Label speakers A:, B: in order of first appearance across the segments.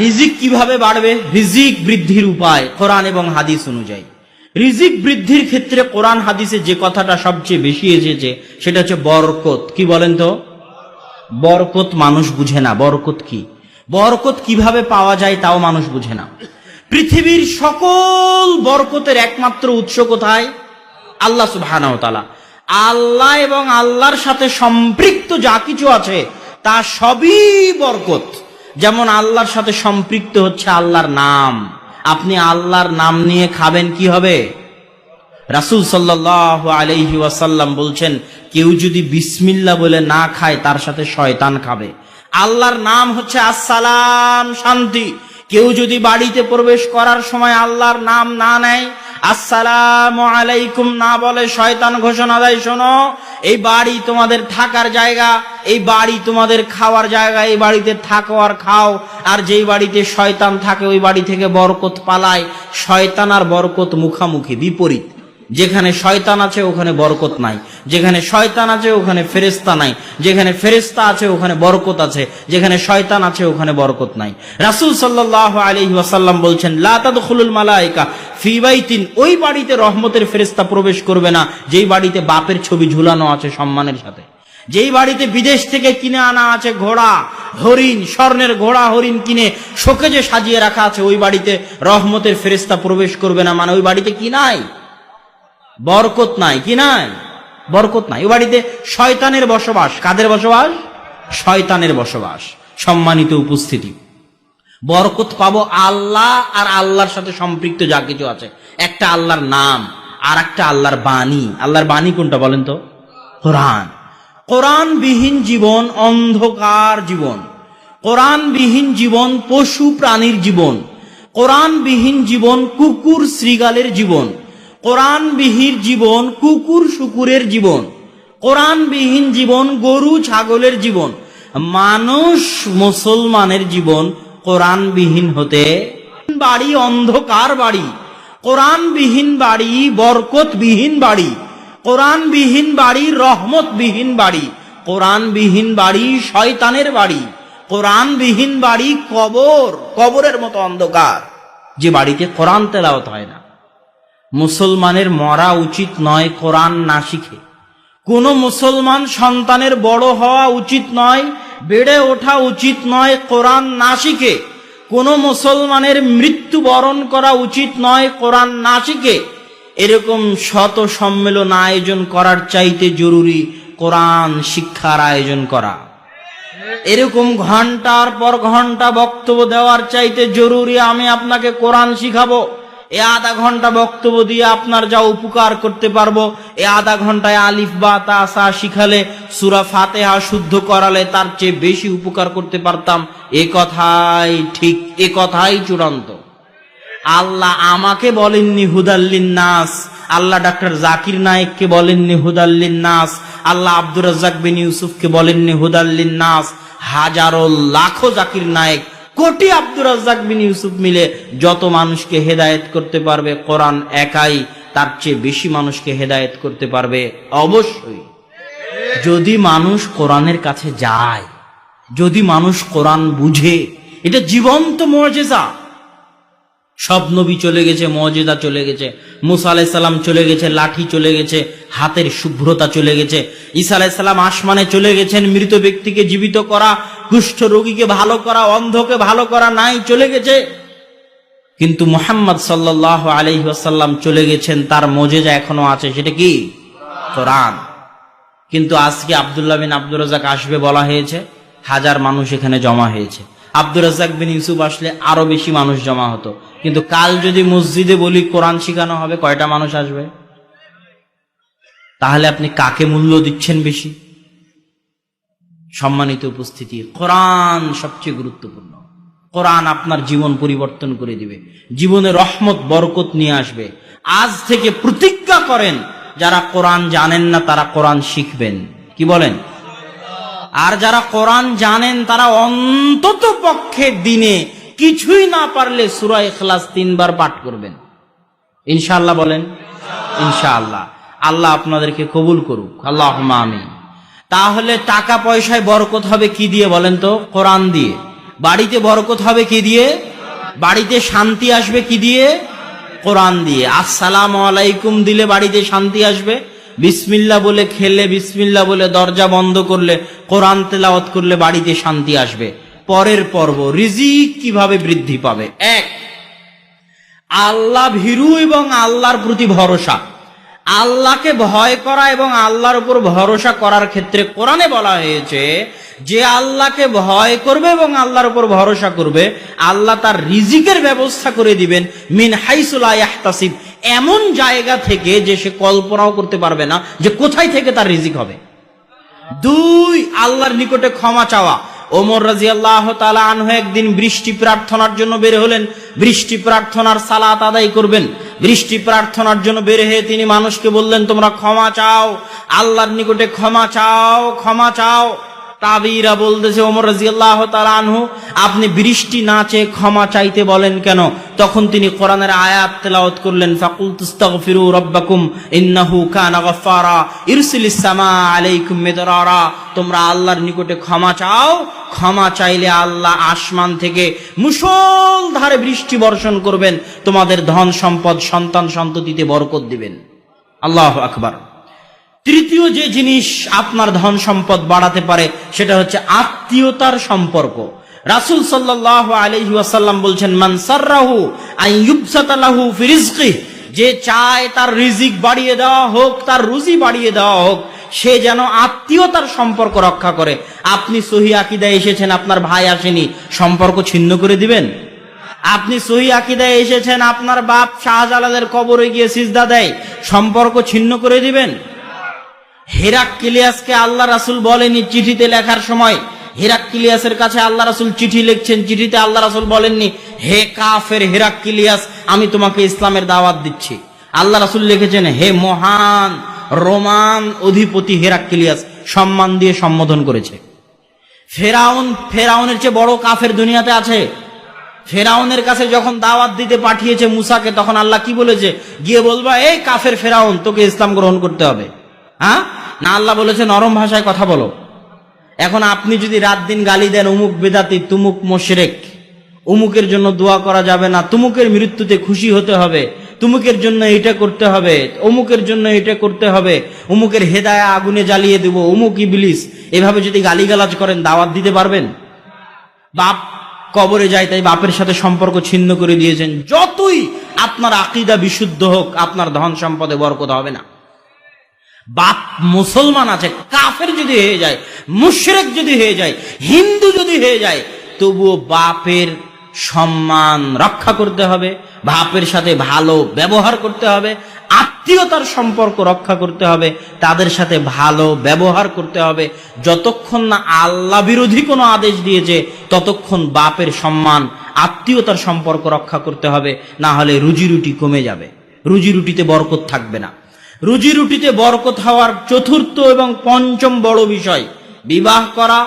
A: রিজিক কিভাবে বাড়বে? রিজিক বৃদ্ধির উপায় কোরআন এবং হাদিস অনুযায়ী। রিজিক বৃদ্ধির ক্ষেত্রে কোরআন হাদিসে যে কথাটা সবচেয়ে বেশি এসেছে সেটা হচ্ছে বরকত। কি বলেন তো? বরকত মানুষ বুঝে না। বরকত কি, বরকত কিভাবে পাওয়া যায় তাও মানুষ বুঝে না। পৃথিবীর সকল বরকতের একমাত্র উৎস কোথায়? আল্লাহ সুবহানাহু ওয়া তাআলা। আল্লাহ এবং আল্লাহর সাথে সম্পৃক্ত যা কিছু আছে তা সবই বরকত। যেমন আল্লাহর সাথে সম্পৃক্ত হচ্ছে আল্লাহর নাম। আপনি আল্লাহর নাম নিয়ে খাবেন, কি হবে? রাসূল সাল্লাল্লাহু আলাইহি ওয়াসাল্লাম বলছেন, কেউ যদি বিসমিল্লাহ বলে না খায় তার সাথে শয়তান খাবে। আল্লাহর নাম হচ্ছে আসসালাম, শান্তি। কেউ যদি বাড়িতে প্রবেশ করার সময় আল্লাহর নাম না নেয়, আসসালামু আলাইকুম না বলে, শয়তান ঘোষণা দেয়, শোনো, এই বাড়ি তোমাদের থাকার জায়গা, এই বাড়ি তোমাদের খাওয়ার জায়গা, এই বাড়িতে থাকো আর খাও। আর যেই বাড়িতে শয়তান থাকে ওই বাড়ি থেকে বরকত পালায়। শয়তান আর বরকত মুখামুখি, বিপরীত। যেখানে শয়তান আছে ওখানে বরকত নাই, যেখানে শয়তান আছে ওখানে ফেরেশতা নাই, যেখানে ফেরেশতা আছে ওখানে বরকত আছে, যেখানে শয়তান আছে ওখানে বরকত নাই। রাসূল সাল্লাল্লাহু আলাইহি ওয়াসাল্লাম বলছেন, লা তাদখুলুল মালায়েকা ফি বাইতিন, ওই বাড়িতে রহমতের ফেরেশতা প্রবেশ করবে না যেই বাড়িতে বাপের ছবি ঝুলানো আছে সম্মানের সাথে, যেই বাড়িতে বিদেশ থেকে কিনে আনা আছে ঘোড়া হরিণ, স্বর্ণের ঘোড়া হরিণ কিনে শোকেজে সাজিয়ে রাখা আছে, ওই বাড়িতে রহমতের ফেরেশতা প্রবেশ করবে না। মানে ওই বাড়িতে কি নাই? বরকত নাই। কি নাই? বরকত নাই। ওই বাড়িতে শয়তানের বসবাস। কাদের বসবাস? শয়তানের বসবাস। সম্মানিত উপস্থিতি, বরকত পাবো আল্লাহ আর আল্লাহর সাথে সম্পৃক্ত যা কিছু আছে। একটা আল্লাহর নাম আর একটা আল্লাহর বাণী। আল্লাহর বাণী কোনটা বলেন তো? কোরআন। কোরআনবিহীন জীবন অন্ধকার জীবন। কোরআনবিহীন জীবন পশু প্রাণীর জীবন। কোরআনবিহীন জীবন কুকুর শৃগালের জীবন। কোরআনবিহীন জীবন কুকুর শুকুরের জীবন। কোরআনবিহীন জীবন গরু ছাগলের জীবন। মানুষ মুসলমানের জীবন কোরআনবিহীন হতে বাড়ি অন্ধকার বাড়ি। কোরআনবিহীন বাড়ি বরকতবিহীন বাড়ি। কোরআনবিহীন বাড়ি রহমতবিহীন বাড়ি। কোরআনবিহীন বাড়ি শয়তানের বাড়ি। কোরআনবিহীন বাড়ি কবর, কবরের মতো অন্ধকার, যে বাড়িতে কোরআন তেলাওয়াত হয় না। মুসলমানের মরা উচিত নয় কোরআন না শিখে। কোন মুসলমান সন্তানের বড় হওয়া উচিত নয়, বেড়ে ওঠা উচিত নয় কোরআন না শিখে। কোন মুসলমানের মৃত্যুবরণ করা উচিত নয় কোরআন না শিখে। এরকম শত সম্মেলন আয়োজন করার চাইতে জরুরি কোরআন শিক্ষার আয়োজন করা। এরকম ঘন্টার পর ঘন্টা বক্তব্য দেওয়ার চাইতে জরুরি আমি আপনাকে কোরআন শিখাবো। এ আধা ঘন্টা বক্তব্য দিয়ে আপনার যা উপকার করতে পারবো, এ আধা ঘন্টায় আলিফ বা তা সা শিখালে, সূরা ফাতিহা শুদ্ধ করালে তার চেয়ে বেশি উপকার করতে পারতাম। এ কথাই ঠিক, এ কথাই চূড়ান্ত। আল্লাহ আমাকে বলেননি হুদাল্লিন নাস, আল্লাহ ডাক্তার জাকির নায়েককে বলেননি হুদাল্লিন নাস, আল্লাহ আব্দুর রাজ্জাক বিন ইউসুফকে বলেননি হুদাল্লিন নাস। হাজারো লাখো জাকির নায়েক, কোটি আব্দুর রাজ্জাক বিন ইউসুফ মিলে যত মানুষকে হেদায়েত করতে পারবে, কোরআন একাই তার চেয়ে বেশি মানুষকে হেদায়েত করতে পারবে। অবশ্যই যদি মানুষ কোরআনের কাছে যায়, যদি মানুষ কোরআন বুঝে, এটা জীবন্ত মুজিজা। সব নবী চলে গেছে, মুজিজা চলে গেছে। মুসা আলাইহিস সালাম চলে গেছে, লাঠি চলে গেছে, হাতের শুভ্রতা চলে গেছে। ঈসা আলাইহিস সালাম আসমানে চলে গেছেন, মৃত ব্যক্তিকে জীবিত করা, কুষ্ঠ রোগীকে ভালো করা, অন্ধকে ভালো করা নাই, চলে গেছে। কিন্তু মুহাম্মদ সাল্লাল্লাহু আলাইহি ওয়াসাল্লাম চলে গেছেন, তার মুজিজা এখনো আছে। সেটা কি? কোরআন। কিন্তু আজকে আব্দুল্লাহ বিন আব্দুর রাজ্জাক আসবে বলা হয়েছে, হাজার মানুষ এখানে জমা হয়েছে। আব্দুর রাজ্জাক বিন ইউসুফ আসলে আরো বেশি মানুষ জমা হতো। কিন্তু কাল যদি মসজিদে বলি কোরআন শিখানো হবে, কয়টা মানুষ আসবে? তাহলে আপনি কাকে মূল্য দিচ্ছেন বেশি? সম্মানিত উপস্থিতি, কোরআন সবচেয়ে গুরুত্বপূর্ণ। কোরআন আপনার জীবন পরিবর্তন করে দিবে, জীবনে রহমত বরকত নিয়ে আসবে। আজ থেকে প্রতিজ্ঞা করেন, যারা কোরআন জানেন না তারা কোরআন শিখবেন। কি বলেন? আর যারা কোরআন জানেন তারা অন্তত পক্ষে দিনে কিছুই না পারলে সূরা ইখলাস 3 বার পাঠ করবেন। ইনশাআল্লাহ বলেন ইনশাআল্লাহ। আল্লাহ আপনাদেরকে কবুল করুক, আল্লাহুম্মা আমিন। তাহলে টাকা পয়সায় বরকত হবে কি দিয়ে বলেন তো? কোরআন দিয়ে। বাড়িতে বরকত হবে কি দিয়ে? বাড়িতে শান্তি আসবে কি দিয়ে? কোরআন দিয়ে। আসসালামু আলাইকুম দিলে বাড়িতে শান্তি আসবে। বিসমিল্লাহ বলে খেলে, বিসমিল্লাহ বলে দরজা বন্ধ করলে, কোরআন তেলাওয়াত করলে বাড়িতে শান্তি আসবে। পরের পর্ব, রিজিক কিভাবে বৃদ্ধি পাবে। এক, আল্লাহ ভীরু এবং আল্লাহর প্রতি ভরসা। আল্লাহকে ভয় করা এবং আল্লাহর উপর ভরসা করার ক্ষেত্রে কোরআনে বলা হয়েছে যে আল্লাহকে ভয় করবে এবং আল্লাহর উপর ভরসা করবে, আল্লাহ তার রিজিকের ব্যবস্থা করে দিবেন মিন হাইসু লা ইয়াহতাসিব, এমন জায়গা থেকে যে সে কল্পনাও করতে পারবে না যে কোথায় থেকে তার রিজিক হবে। দুই, আল্লাহর নিকটে ক্ষমা চাওয়া। ওমর রাদিয়াল্লাহু তাআলা আনহু একদিন বৃষ্টি প্রার্থনার জন্য বের হলেন। বৃষ্টি প্রার্থনার সালাত আদায় করবেন। বৃষ্টি প্রার্থনার জন্য বের হয়ে তিনি মানুষকে বললেন, তোমরা ক্ষমা চাও, আল্লাহর নিকটে ক্ষমা চাও, ক্ষমা চাও। তাবিরা বলতেছে, ওমর রাদিয়াল্লাহু তাআলা আনহু, আপনি বৃষ্টি না চেয়ে ক্ষমা চাইতে বলেন কেন? তখন তিনি কোরআনের আয়াত তেলাওয়াত করলেন, ফাকুলতুস্তাগফিরু রাব্বাকুম ইন্নাহু কানা গাফফারা ইরসিলিস সামা আলাইকুম মিদরারা। তোমরা আল্লাহর নিকটে ক্ষমা চাও, ক্ষমা চাইলে আল্লাহ আসমান থেকে মুষলধারে বৃষ্টি বর্ষণ করবেন, তোমাদের ধন সম্পদ সন্তান সন্ততিতে বরকত দিবেন। আল্লাহু আকবার। তৃতীয় যে জিনিস আপনার ধন সম্পদ বাড়াতে পারে সেটা হচ্ছে আত্মীয়তার সম্পর্ক। রাসূল সাল্লাল্লাহু আলাইহি ওয়াসাল্লাম বলছেন, মান সাররাহু আন ইউবসাতা লাহু ফি রিজকিহি, যে চায় তার রিজিক বাড়িয়ে দেওয়া হোক, তার রুজি বাড়িয়ে দেওয়া হোক, সে যেন আত্মীয়তার সম্পর্ক রক্ষা করে। আপনি সহি আকীদায় এসেছেন, আপনার ভাই আসেনি, সম্পর্ক ছিন্ন করে দিবেন? আপনি সহি আকীদায় এসেছেন, আপনার বাপ শাহজালালের কবরে গিয়ে সিজদা দেয়, সম্পর্ক ছিন্ন করে দিবেন? হেরাক্লিয়াসকে আল্লাহ রাসূল বলেনি চিঠিতে লেখার সময়, হেরাক্লিয়াসের কাছে আল্লাহ রাসূল চিঠি লিখছেন, চিঠিতে আল্লাহ রাসূল বলেননি, হে কাফের হেরাক্লিয়াস, আমি তোমাকে ইসলামের দাওয়াত দিচ্ছি। আল্লাহ রাসূল লিখেছেন, হে মহান রোমান অধিপতি হেরাক্লিয়াস, সম্মান দিয়ে সম্বোধন করেছে। ফেরাউনের চেয়ে বড় কাফের দুনিয়াতে আছে? ফেরাউনের কাছে যখন দাওয়াত দিতে পাঠিয়েছে মুসাকে, তখন আল্লাহ কি বলেছে? গিয়ে বলবা, এই কাফের ফেরাউন, তোকে ইসলাম গ্রহণ করতে হবে। হ্যাঁ না, আল্লাহ বলেছে নরম ভাষায় কথা বলো। এখন আপনি যদি রাত দিন গালি দেন, উমুক বেদাতি, তুমুক মুশরিক, উমুকের জন্য দোয়া করা যাবে না, তুমুকের মৃত্যুতে খুশি হতে হবে, তুমুকের জন্য এটা করতে হবে, অমুকের জন্য এটা করতে হবে, উমুকের হেদায়া আগুনে জ্বালিয়ে দেব, উমুক ইবলিস, এভাবে যদি গালিগালাজ করেন, দাওয়াত দিতে পারবেন? বাপ কবরে যায় তাই বাপের সাথে সম্পর্ক ছিন্ন করে দিয়েছেন। যতই আপনার আকীদা বিশুদ্ধ হোক, আপনার ধন সম্পদে বরকত হবে না। বাপ মুসলমান আছে, কাফের যদি হয়ে যায়, মুশরিক যদি হয়ে যায়, হিন্দু যদি হয়ে যায়, তবুও বাপের সম্মান রক্ষা করতে হবে, বাপের সাথে ভালো ব্যবহার করতে হবে, আত্মীয়তার সম্পর্ক রক্ষা করতে হবে, তাদের সাথে ভালো ব্যবহার করতে হবে। যতক্ষণ না আল্লাহ বিরোধী কোনো আদেশ দিয়েছে, ততক্ষণ বাপের সম্মান, আত্মীয়তার সম্পর্ক রক্ষা করতে হবে, না হলে রুজি রুটি কমে যাবে, রুজি রুটিতে বরকত থাকবে না। রুজি রুটিতে বরকত হওয়ার চতুর্থ এবং পঞ্চম বড় বিষয়, বিবাহ করা,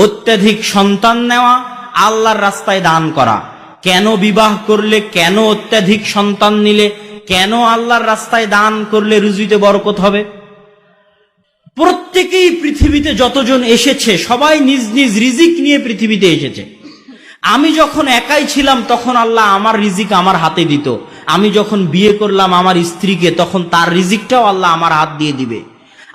A: অত্যাধিক সন্তান নেওয়া, আল্লাহর রাস্তায় দান করা। কেন বিবাহ করলে, কেন অত্যাধিক সন্তান নিলে, কেন আল্লাহর রাস্তায় দান করলে রুজিতে বরকত হবে? প্রত্যেকেই পৃথিবীতে যতজন এসেছে, সবাই নিজ নিজ রিজিক নিয়ে পৃথিবীতে এসেছে। আমি যখন একাই ছিলাম, তখন আল্লাহ আমার রিজিক আমার হাতে দিত। আমি যখন বিয়ে করলাম আমার স্ত্রীকে, তখন তার রিজিকটাও আল্লাহ আমার হাত দিয়ে দিবে।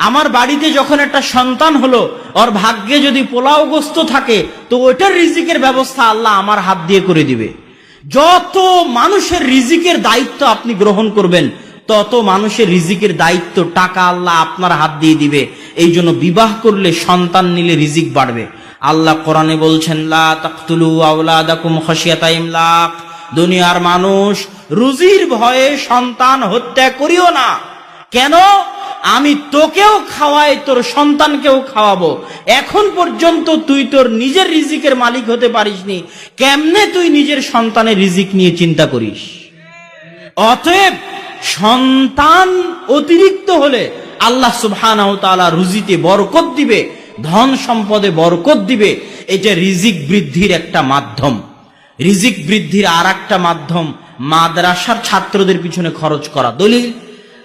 A: আমার বাড়িতে যখন একটা সন্তান হলো, ওর ভাগ্যে যদি পোলাও গোস্ত থাকে, তো ওইটার রিজিকের ব্যবস্থা আল্লাহ আমার হাত দিয়ে করে দিবে। যত মানুষের রিজিকের দায়িত্ব আপনি গ্রহণ করবেন, তত মানুষের রিজিকের দায়িত্ব, টাকা আল্লাহ আপনার হাত দিয়ে দিবে। এই জন্য বিবাহ করলে, সন্তান নিলে রিজিক বাড়বে। আল্লাহ কোরআনে বলছেন, লা তাকতুলু আওলাদাকুম খাশিয়াতা ইমলাক, দুনিয়ার মানুষ রুজির ভয়ে সন্তান হত্যা করিও না। কেন? আমি তোকেও খাওয়াই, তোর সন্তানকেও খাওয়াবো। এখন পর্যন্ত তুই তোর নিজের রিজিকের মালিক হতে পারিসনি, কেমনে তুই নিজের সন্তানের রিজিক নিয়ে চিন্তা করিস? অতএব সন্তান অতিরিক্ত হলে আল্লাহ সুবহানাহু ওয়া তাআলা রুজিতে বরকত দিবে, ধন সম্পদে বরকত দিবে। এটা রিজিক বৃদ্ধির একটা মাধ্যম। রিজিক বৃদ্ধির আর একটা মাধ্যম, মাদ্রাসার ছাত্রদের পিছনে খরচ করা। দলিল,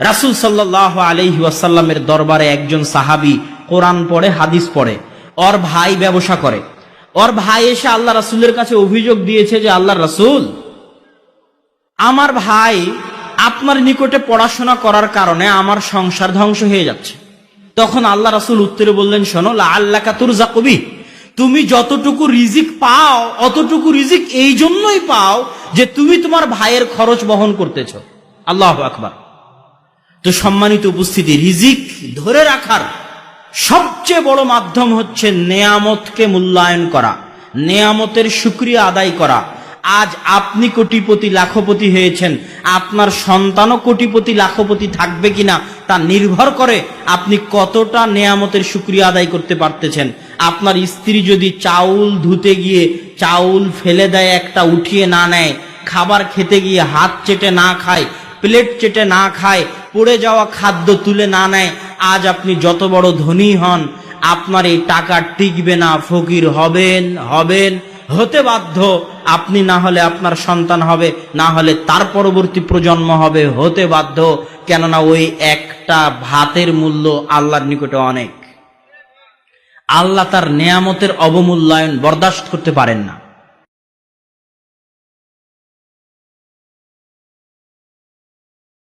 A: রাসূল সাল্লাল্লাহু আলাইহি ওয়াসাল্লামের দরবারে একজন সাহাবী কোরআন পড়ে, হাদিস পড়ে, ওর ভাই ব্যবসা করে। ওর ভাই এসে আল্লাহ রাসূলের কাছে অভিযোগ দিয়েছে যে আল্লাহ রাসূল, আমার ভাই আপনার নিকটে পড়াশোনা করার কারণে আমার সংসার ধ্বংস হয়ে যাচ্ছে। তখন আল্লাহ রাসূল উত্তরে বললেন, শোনো, লাআল্লাকা তুরযাকু বিহি, তুমি যতটুকু রিজিক পাও অতটুকু রিজিক এই জন্যই পাও যে তুমি তোমার ভাইয়ের খরচ বহন করতেছো। আল্লাহু আকবার। তো সম্মানিত উপস্থিতি, রিজিক ধরে রাখার সবচেয়ে বড় মাধ্যম হচ্ছে নেয়ামতকে মূল্যায়ন করা, নেয়ামতের শুকরিয়া আদায় করা। আজ আপনি কোটিপতি লাখপতি হয়েছেন, আপনার সন্তানও কোটিপতি লাখপতি থাকবে কিনা তা নির্ভর করে আপনি কতটা নেয়ামতের শুকরিয়া আদায় করতে পারতেছেন। আপনার স্ত্রী যদি চাউল ধুতে গিয়ে চাউল ফেলে দেয়, একটা উঠিয়ে না নেয়, খাবার খেতে গিয়ে হাত চেটে না খায়, প্লেট চেটে না খায়, পড়ে যাওয়া খাদ্য তুলে না নেয়, আজ আপনি যত বড় ধনী হন, আপনার এই টাকা টিকবে না, ফকির হবেন, হতে বাধ্য। আপনি না হলে আপনার সন্তান হবে, না হলে তার পরবর্তী প্রজন্ম হবে, হতে বাধ্য। কেননা ওই একটা ভাতের মূল্য আল্লাহর নিকটে অনেক। আল্লাহ তার নেয়ামতের অবমূল্যায়ন বরদাস্ত করতে পারেন না।